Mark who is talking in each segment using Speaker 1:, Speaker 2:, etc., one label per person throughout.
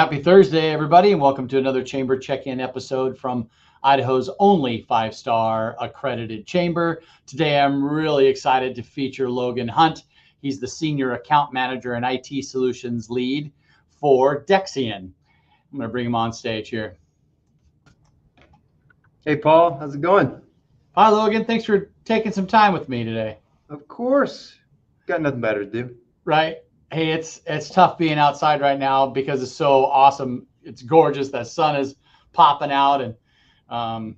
Speaker 1: Happy Thursday, everybody, and welcome to another Chamber Check-In episode from Idaho's only five-star accredited chamber. Today, I'm really excited to feature Logan Hunt. He's the Senior Account Manager and IT Solutions Lead for Dexian. I'm going to bring him on stage here.
Speaker 2: Hey, Paul, how's it going?
Speaker 1: Hi, Logan. Thanks for taking some time with me today.
Speaker 2: Of course. Got nothing better to do.
Speaker 1: Right. Hey, it's tough being outside right now because it's so awesome. It's gorgeous. That sun is popping out, and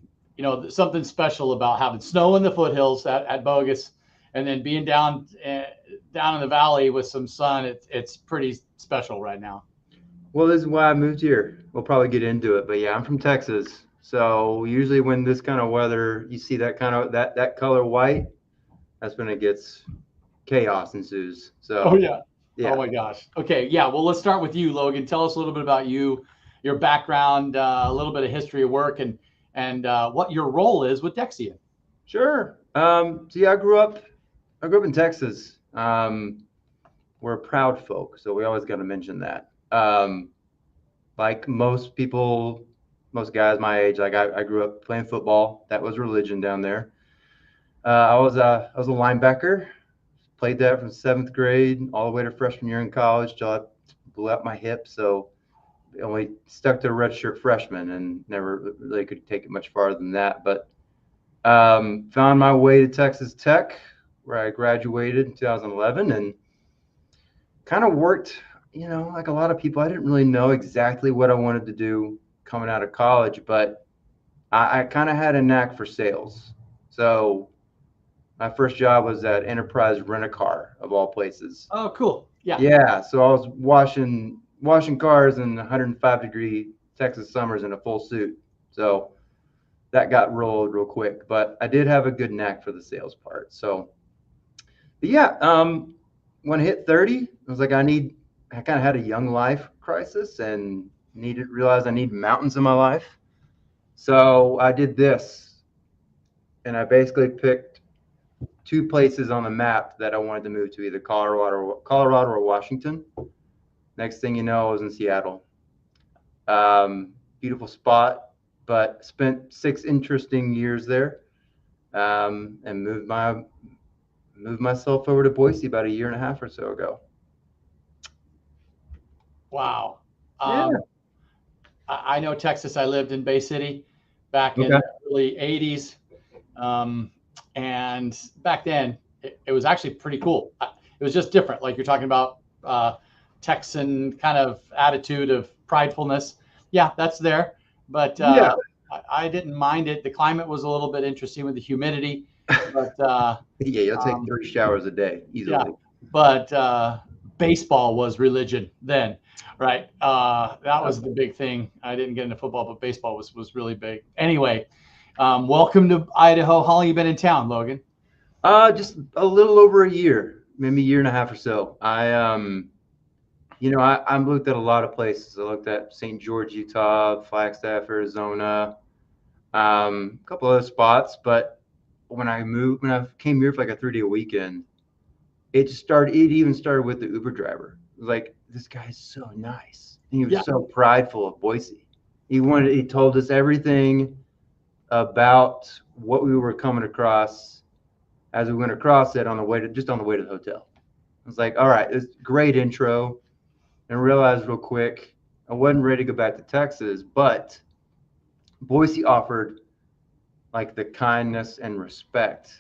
Speaker 1: something special about having snow in the foothills at Bogus, and then being down in the valley with some sun. It's pretty special right now.
Speaker 2: Well, this is why I moved here. We'll probably get into it, but yeah, I'm from Texas. So usually when this kind of weather, you see that kind of that color white, that's when it gets chaos ensues. So
Speaker 1: oh yeah. Oh my gosh. Okay. Yeah. Well, let's start with you, Logan. Tell us a little bit about you, your background, a little bit of history of work, and what your role is with Dexian.
Speaker 2: Sure. So yeah, I grew up in Texas. We're a proud folk, so we always got to mention that. Like most people, most guys my age, like I grew up playing football. That was religion down there. I was a linebacker. Played that from 7th grade all the way to freshman year in college till I blew out my hip. So I only stuck to a redshirt freshman and never really could take it much farther than that. But found my way to Texas Tech, where I graduated in 2011 and kind of worked, like a lot of people. I didn't really know exactly what I wanted to do coming out of college, but I kind of had a knack for sales. So my first job was at Enterprise Rent-A-Car, of all places.
Speaker 1: Oh, cool. Yeah.
Speaker 2: Yeah. So I was washing cars in 105-degree Texas summers in a full suit. So that got rolled real quick. But I did have a good knack for the sales part. So, but yeah, when I hit 30, I was like, I kind of had a young life crisis and realized I need mountains in my life. So I did this, and I basically picked 2 places on the map that I wanted to move to, either Colorado or Washington. Next thing you know, I was in Seattle. Beautiful spot, but spent 6 interesting years there, and moved myself over to Boise about a year and a half or so ago.
Speaker 1: Wow.
Speaker 2: Yeah.
Speaker 1: I know Texas. I lived in Bay City back in the early 80s. And back then, it was actually pretty cool. It was just different. Like you're talking about Texan kind of attitude of pridefulness. Yeah, that's there. But I didn't mind it. The climate was a little bit interesting with the humidity. But
Speaker 2: yeah, you'll take 30 showers a day easily.
Speaker 1: Yeah, but baseball was religion then, right? That was the big thing. I didn't get into football, but baseball was really big. Anyway. Welcome to Idaho. How long you been in town, Logan?
Speaker 2: Just a little over a year, maybe a year and a half or so. I looked at a lot of places. I looked at St. George, Utah, Flagstaff, Arizona, a couple other spots. But when I came here for like a 3-day weekend, it even started with the Uber driver. It was like, this guy's so nice. And he was so prideful of Boise. He told us everything about what we were coming across as we went across it on the way to the hotel. I was like, all right, it's a great intro, and realized real quick I wasn't ready to go back to Texas, but Boise offered like the kindness and respect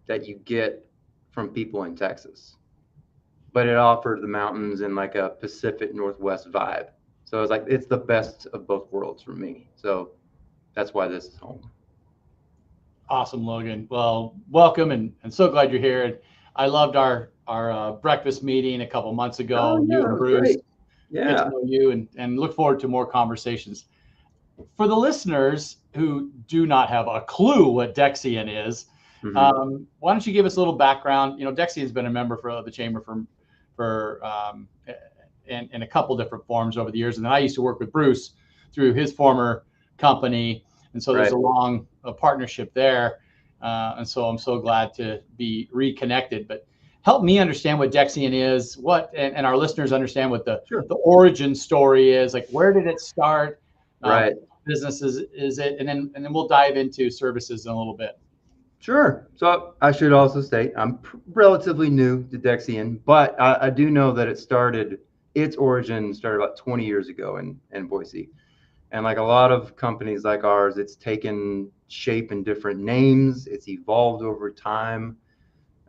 Speaker 2: that you get from people in Texas, but it offered the mountains and like a Pacific Northwest vibe. So I was like, it's the best of both worlds for me. So that's why this is home.
Speaker 1: Awesome, Logan. Well, welcome, and so glad you're here. And I loved our breakfast meeting a couple months ago.
Speaker 2: Oh, yeah,
Speaker 1: you and Bruce,
Speaker 2: great. Yeah,
Speaker 1: get to know you, and look forward to more conversations. For the listeners who do not have a clue what Dexian is, why don't you give us a little background? Dexian has been a member for the chamber in a couple different forms over the years, and then I used to work with Bruce through his former company, and so there's a long partnership there, and so I'm so glad to be reconnected. But help me understand what Dexian is, and our listeners understand what the
Speaker 2: Sure.
Speaker 1: origin story is. Like, where did it start?
Speaker 2: Right.
Speaker 1: Business is it, and then we'll dive into services in a little bit.
Speaker 2: Sure. So I should also state I'm relatively new to Dexian, but I do know that its origin started about 20 years ago in Boise. And like a lot of companies like ours, it's taken shape in different names. It's evolved over time.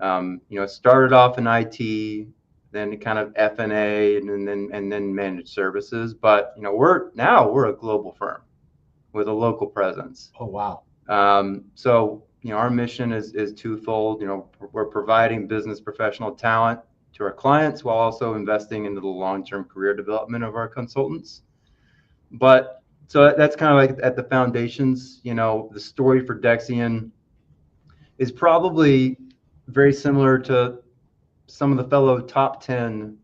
Speaker 2: It started off in IT, then kind of F&A, and then managed services. But we're a global firm with a local presence.
Speaker 1: Oh, wow.
Speaker 2: So our mission is twofold. We're providing business professional talent to our clients while also investing into the long-term career development of our consultants. But so that's kind of like at the foundations. The story for Dexian is probably very similar to some of the fellow top 10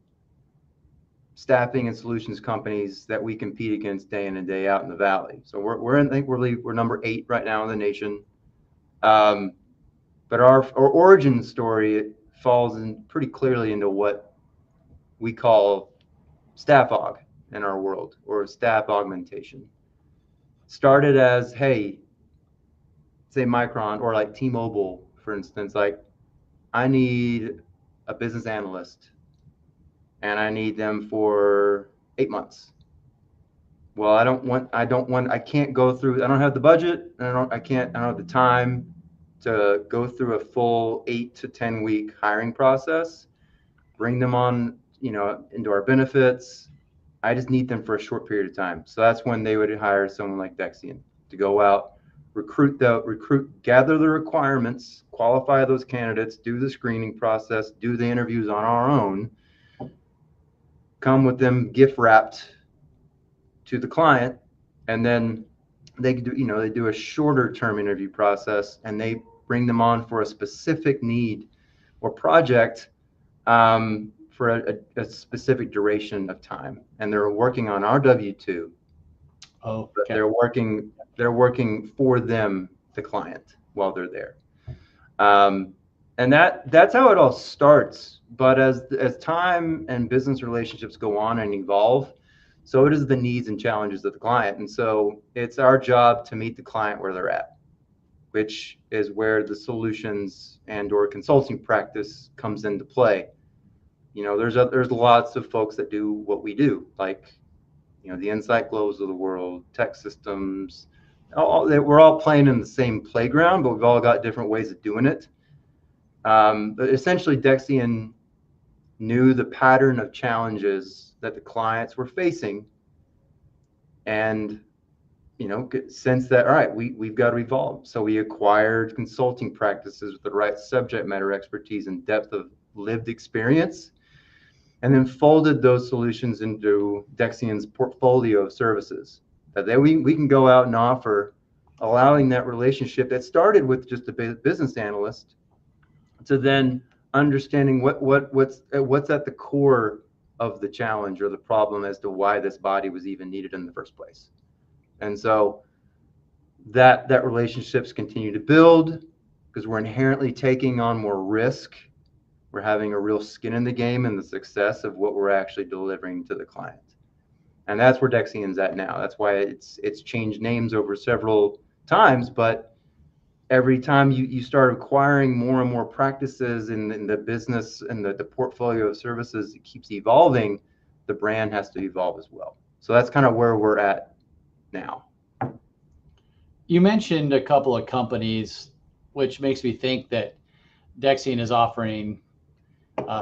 Speaker 2: staffing and solutions companies that we compete against day in and day out in the Valley. So I think we're number 8 right now in the nation. But our origin story, it falls in pretty clearly into what we call staff aug in our world, or staff augmentation. Started as, hey, say Micron or like T-Mobile, for instance, like I need a business analyst and I need them for 8 months. Well, I can't go through, I don't have the budget, and I don't have the time to go through a full 8 to 10 week hiring process, bring them on, into our benefits. I just need them for a short period of time. So that's when they would hire someone like Dexian to go out, gather the requirements, qualify those candidates, do the screening process, do the interviews on our own, come with them gift wrapped to the client, and then they do a shorter term interview process, and they bring them on for a specific need or project for a specific duration of time, and they're working on our W-2.
Speaker 1: Oh,
Speaker 2: but they're working for them, the client, while they're there. And that's how it all starts. But as time and business relationships go on and evolve, so it is the needs and challenges of the client. And so it's our job to meet the client where they're at, which is where the solutions and or consulting practice comes into play. There's lots of folks that do what we do, like the Insight Globes of the world, tech systems. We're all playing in the same playground, but we've all got different ways of doing it. But essentially, Dexian knew the pattern of challenges that the clients were facing, and sense that, all right, we've got to evolve. So we acquired consulting practices with the right subject matter expertise and depth of lived experience, and then folded those solutions into Dexian's portfolio of services that then we can go out and offer, allowing that relationship that started with just a business analyst to then understanding what's at the core of the challenge or the problem as to why this body was even needed in the first place. And so that relationships continue to build because we're inherently taking on more risk. We're having a real skin in the game and the success of what we're actually delivering to the client. And that's where Dexian's at now. That's why it's changed names over several times, but every time you start acquiring more and more practices in the business and the portfolio of services, it keeps evolving. The brand has to evolve as well. So that's kind of where we're at now.
Speaker 1: You mentioned a couple of companies, which makes me think that Dexian is offering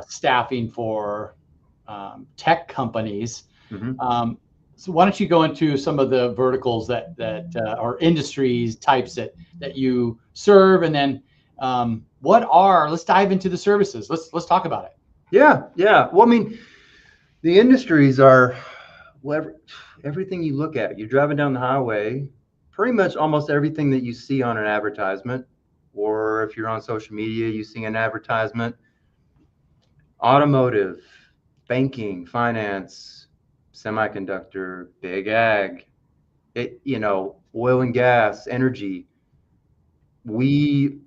Speaker 1: staffing for tech companies.
Speaker 2: Mm-hmm.
Speaker 1: So why don't you go into some of the verticals that or industries types that you serve, and then let's dive into the services. Let's talk about it.
Speaker 2: Yeah. Well, I mean, the industries are everything you look at. You're driving down the highway, pretty much almost everything that you see on an advertisement, or if you're on social media, you see an advertisement. Automotive, banking, finance, semiconductor, big ag, oil and gas, energy. We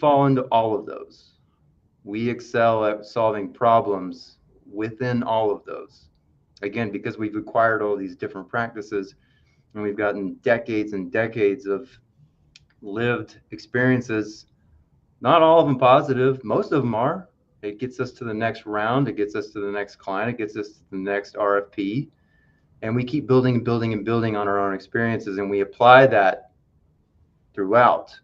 Speaker 2: fall into all of those. we excel at solving problems within all of those. Again, because we've acquired all these different practices and we've gotten decades and decades of lived experiences, not all of them positive, most of them are. It gets us to the next round, it gets us to the next client, it gets us to the next RFP. And we keep building and building and building on our own experiences, and we apply that throughout.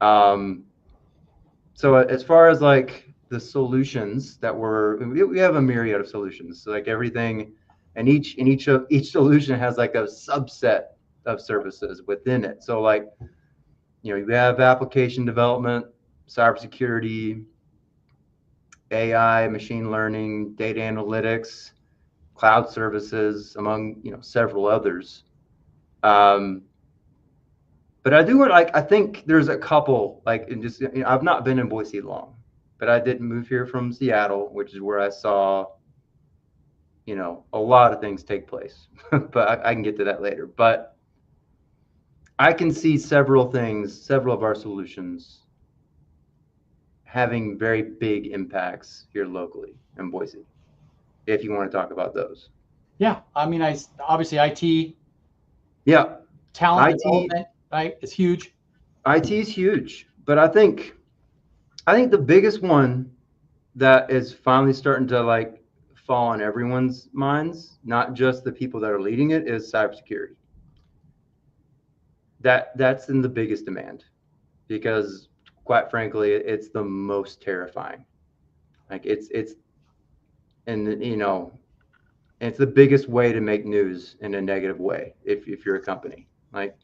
Speaker 2: So as far as like the solutions that we have a myriad of solutions. So like everything, and each solution has like a subset of services within it. So like, you have application development, cybersecurity, AI, machine learning, data analytics, cloud services, among several others. But I do I think there's a couple I've not been in Boise long, but I did move here from Seattle, which is where I saw a lot of things take place. But I can get to that later. But I can see several of our solutions having very big impacts here locally in Boise, if you want to talk about those.
Speaker 1: Yeah, I mean, obviously IT.
Speaker 2: Yeah,
Speaker 1: talent development, right? It's huge.
Speaker 2: IT is huge, but I think the biggest one that is finally starting to like fall on everyone's minds, not just the people that are leading it, is cybersecurity. That's in the biggest demand, because quite frankly, it's the most terrifying. Like it's and it's the biggest way to make news in a negative way if you're a company. Like,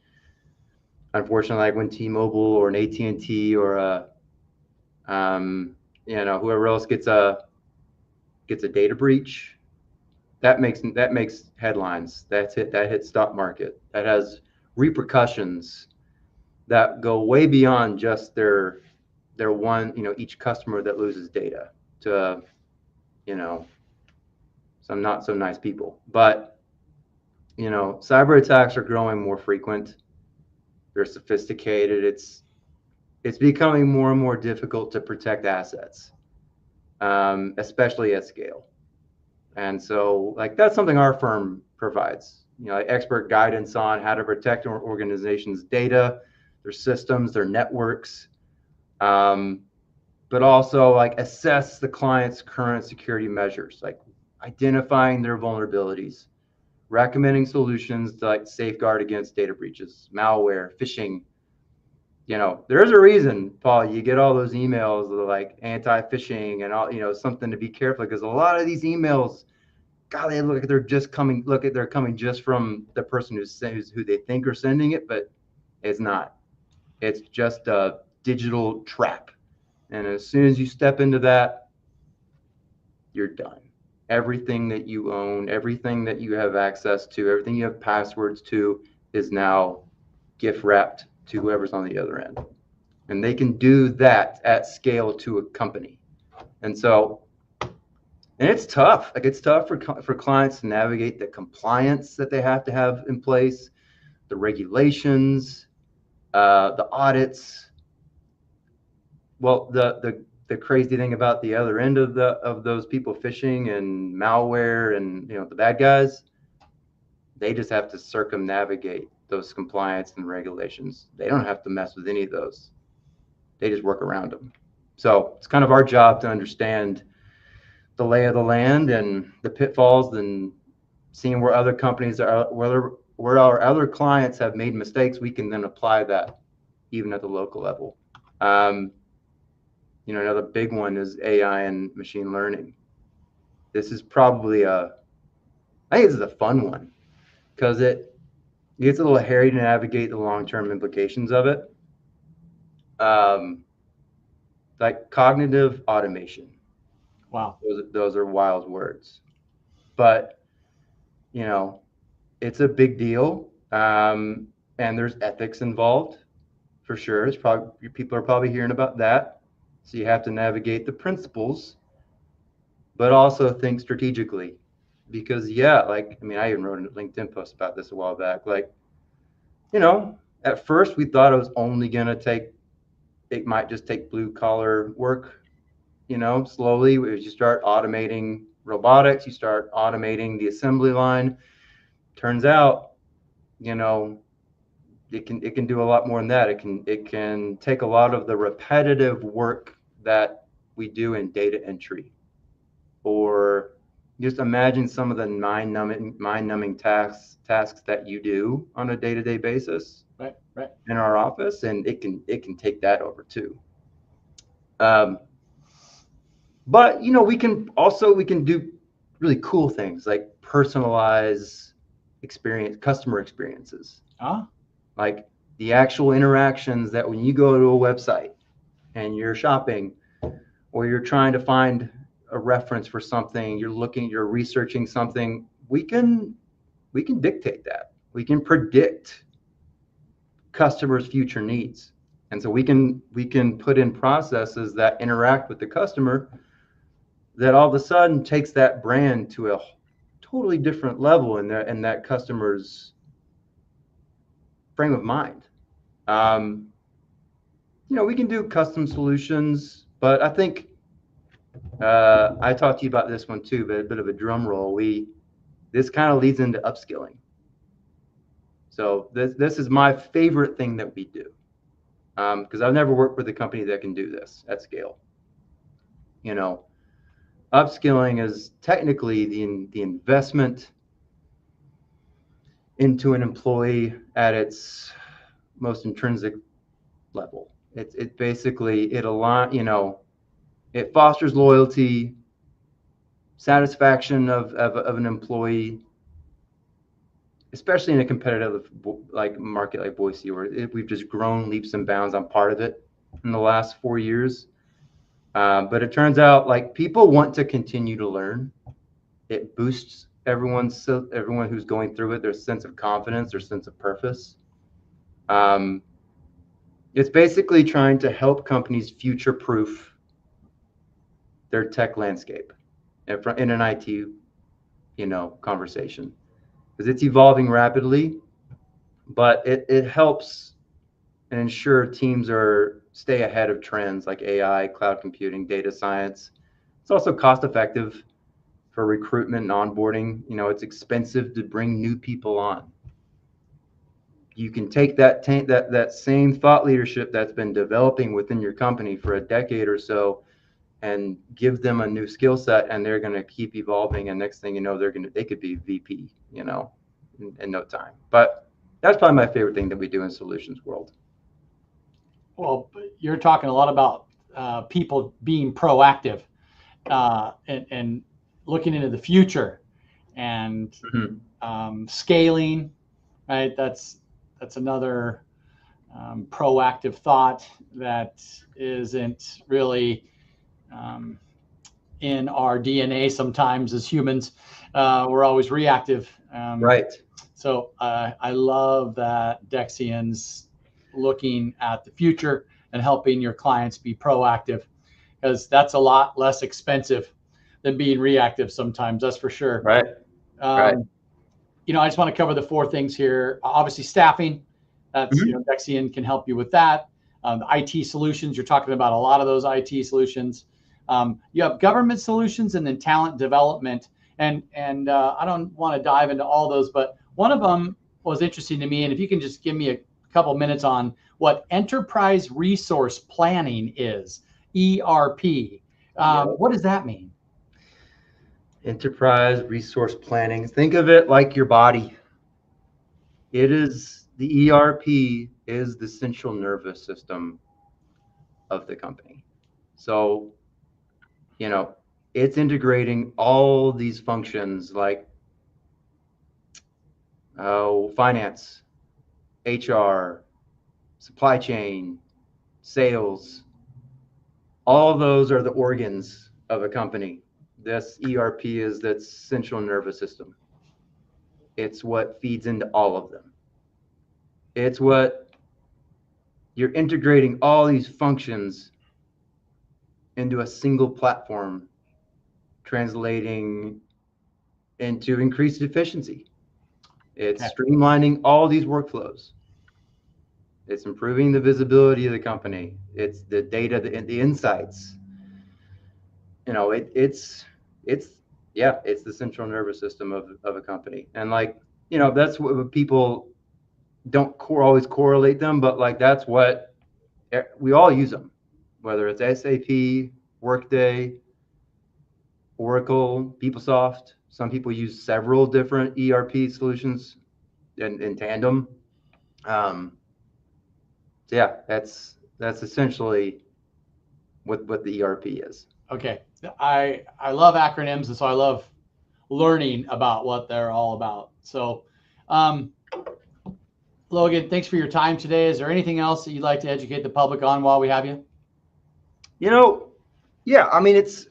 Speaker 2: unfortunately, like when T-Mobile or an AT&T or whoever else gets a data breach, that makes headlines. That hits stock market. That has repercussions that go way beyond just their one, each customer that loses data to some not so nice people. But cyber attacks are growing more frequent. They're sophisticated. It's becoming more and more difficult to protect assets, especially at scale. And so, like, that's something our firm provides. Like expert guidance on how to protect our organization's data, their systems, their networks, but also like assess the client's current security measures, like identifying their vulnerabilities, recommending solutions to like safeguard against data breaches, malware, phishing. There's a reason, Paul, you get all those emails that are like anti-phishing and all, something to be careful, because a lot of these emails, God, they look like they're coming just from the person who they think are sending it, but it's not. It's just a digital trap. And as soon as you step into that, you're done. Everything that you own, everything that you have access to, everything you have passwords to is now gift wrapped to whoever's on the other end. And they can do that at scale to a company. And so, and it's tough. Like, it's tough for clients to navigate the compliance that they have to have in place, the regulations, the audits. Well, the crazy thing about the other end of those people phishing and malware and the bad guys, they just have to circumnavigate those compliance and regulations. They don't have to mess with any of those. They just work around them. So it's kind of our job to understand the lay of the land and the pitfalls, and seeing where other companies are, where our other clients have made mistakes. We can then apply that even at the local level. Another big one is AI and machine learning. This is probably I think this is a fun one, because it gets a little hairy to navigate the long-term implications of it. Like cognitive automation.
Speaker 1: Wow.
Speaker 2: Those are wild words, but it's a big deal, and there's ethics involved for sure. People are probably hearing about that. So you have to navigate the principles, but also think strategically, because I even wrote a LinkedIn post about this a while back. Like, at first we thought it was only it might just take blue collar work, slowly, as you start automating robotics, you start automating the assembly line. Turns out, it can do a lot more than that. It can take a lot of the repetitive work that we do in data entry, or just imagine some of the mind-numbing tasks that you do on a day-to-day basis
Speaker 1: Right.
Speaker 2: in our office, and it can take that over too. But we can do really cool things like personalize customer experiences. Like the actual interactions that when you go to a website and you're shopping, or you're trying to find a reference for something, you're researching something, we can dictate that. We can predict customers' future needs. And so we can put in processes that interact with the customer that all of a sudden takes that brand to a totally different level in that customer's frame of mind. We can do custom solutions, but I think I talked to you about this one too, but a bit of a drum roll. This kind of leads into upskilling. So this is my favorite thing that we do, because I've never worked with a company that can do this at scale. Upskilling is technically the investment into an employee at its most intrinsic level. It basically, it fosters loyalty, satisfaction of an employee, especially in a competitive market like Boise, where we've just grown leaps and bounds. I'm part of it in the last 4 years. But it turns out people want to continue to learn. It boosts everyone who's going through it, their sense of confidence, their sense of purpose. It's basically trying to help companies future-proof their tech landscape in an IT, conversation, because it's evolving rapidly, but it helps and ensure teams stay ahead of trends like AI, cloud computing, data science. It's also cost-effective for recruitment and onboarding. It's expensive to bring new people on. You can take that same thought leadership that's been developing within your company for a decade or so and give them a new skill set, and they're going to keep evolving, and next thing you know, they could be VP, in no time. But that's probably my favorite thing that we do in solutions world.
Speaker 1: Well, you're talking a lot about people being proactive and looking into the future and scaling, right? That's another proactive thought that isn't really in our DNA. Sometimes as humans, we're always reactive.
Speaker 2: Right.
Speaker 1: So I love that Dexian's looking at the future and helping your clients be proactive, because that's a lot less expensive than being reactive sometimes. That's for sure.
Speaker 2: Right. Right.
Speaker 1: I just want to cover the 4 things here. Obviously, staffing. That's Dexian can help you with that. The IT solutions. You're talking about a lot of those IT solutions. You have government solutions and then talent development. And I don't want to dive into all those, but one of them was interesting to me. And if you can just give me a couple minutes on what enterprise resource planning is, ERP. What does that mean?
Speaker 2: Enterprise resource planning. Think of it like your body. The ERP is the central nervous system of the company. So, it's integrating all these functions like finance, HR, supply chain, sales. All those are the organs of a company. This ERP is that central nervous system. It's what feeds into all of them. It's what you're integrating all these functions into a single platform, translating into increased efficiency. It's streamlining all these workflows. It's improving the visibility of the company. It's the data, the insights. you know, it's yeah, it's the central nervous system of a company. And like, you know, that's what people don't always correlate them, but like that's what we all use them, whether it's SAP, Workday, Oracle, PeopleSoft. Some people use several different ERP solutions in tandem. So yeah, that's essentially what the ERP is.
Speaker 1: Okay. I love acronyms, and so I love learning about what they're all about. So, um, Logan, thanks for your time today. Is there anything else that you'd like to educate the public on while we have you?
Speaker 2: You know, yeah, I mean it's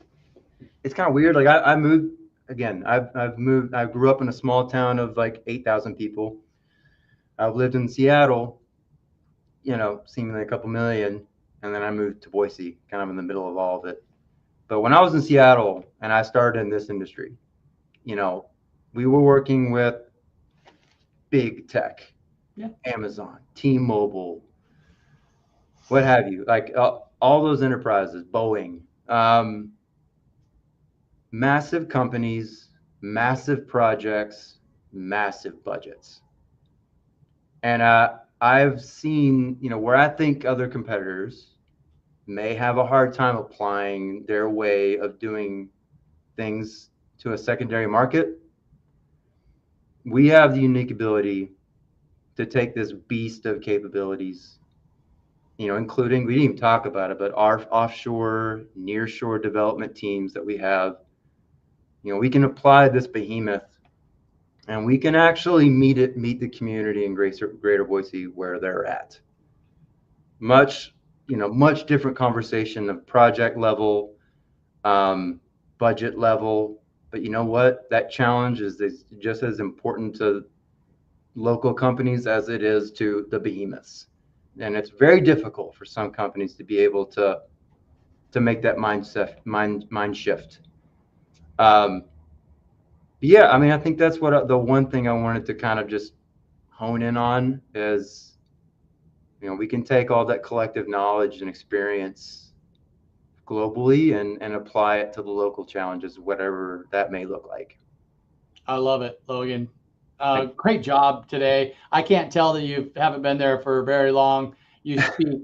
Speaker 2: kind of weird. Like I moved again. I've moved. I grew up in a small town of like 8,000 people. I've lived in Seattle, you know, seemingly a couple million, and then I moved to Boise, kind of in the middle of all of it. But when I was in Seattle and I started in this industry, you know, we were working with big tech,
Speaker 1: Yeah.
Speaker 2: Amazon, T-Mobile, what have you, like all those enterprises, Boeing, massive companies, massive projects, massive budgets. And I've seen, you know, where I think other competitors may have a hard time applying their way of doing things to a secondary market. We have the unique ability to take this beast of capabilities, you know, including, we didn't even talk about it, but our offshore, nearshore development teams that we have, you know, we can apply this behemoth and we can actually meet the community in greater Boise where they're at. Much, you know, much different conversation of project level, budget level. But you know what? That challenge is just as important to local companies as it is to the behemoths. And it's very difficult for some companies to be able to make that mind shift. Yeah, I mean, I think that's what the one thing I wanted to kind of just hone in on is, you know, we can take all that collective knowledge and experience globally and apply it to the local challenges, whatever that may look like.
Speaker 1: I love it, Logan. Great job today. I can't tell that you haven't been there for very long. You speak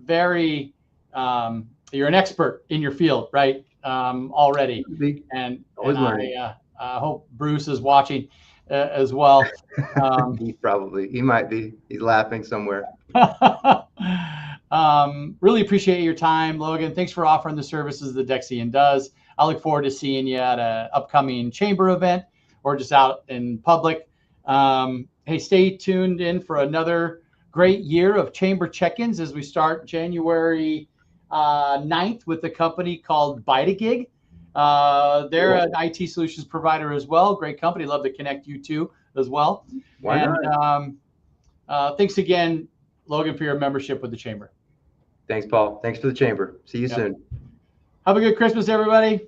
Speaker 1: very, you're an expert in your field, right? Already. And I hope Bruce is watching as well.
Speaker 2: He might be. He's laughing somewhere.
Speaker 1: Really appreciate your time, Logan. Thanks for offering the services that Dexian does. I look forward to seeing you at an upcoming chamber event or just out in public. Hey, stay tuned in for another great year of chamber check-ins as we start January 9th with a company called Bite-A-Gig. They're an IT solutions provider as well. Great company. Love to connect you to as well.
Speaker 2: Why
Speaker 1: not? Thanks again, Logan, for your membership with the chamber.
Speaker 2: Thanks, Paul. Thanks for the chamber. See you soon.
Speaker 1: Have a good Christmas, everybody.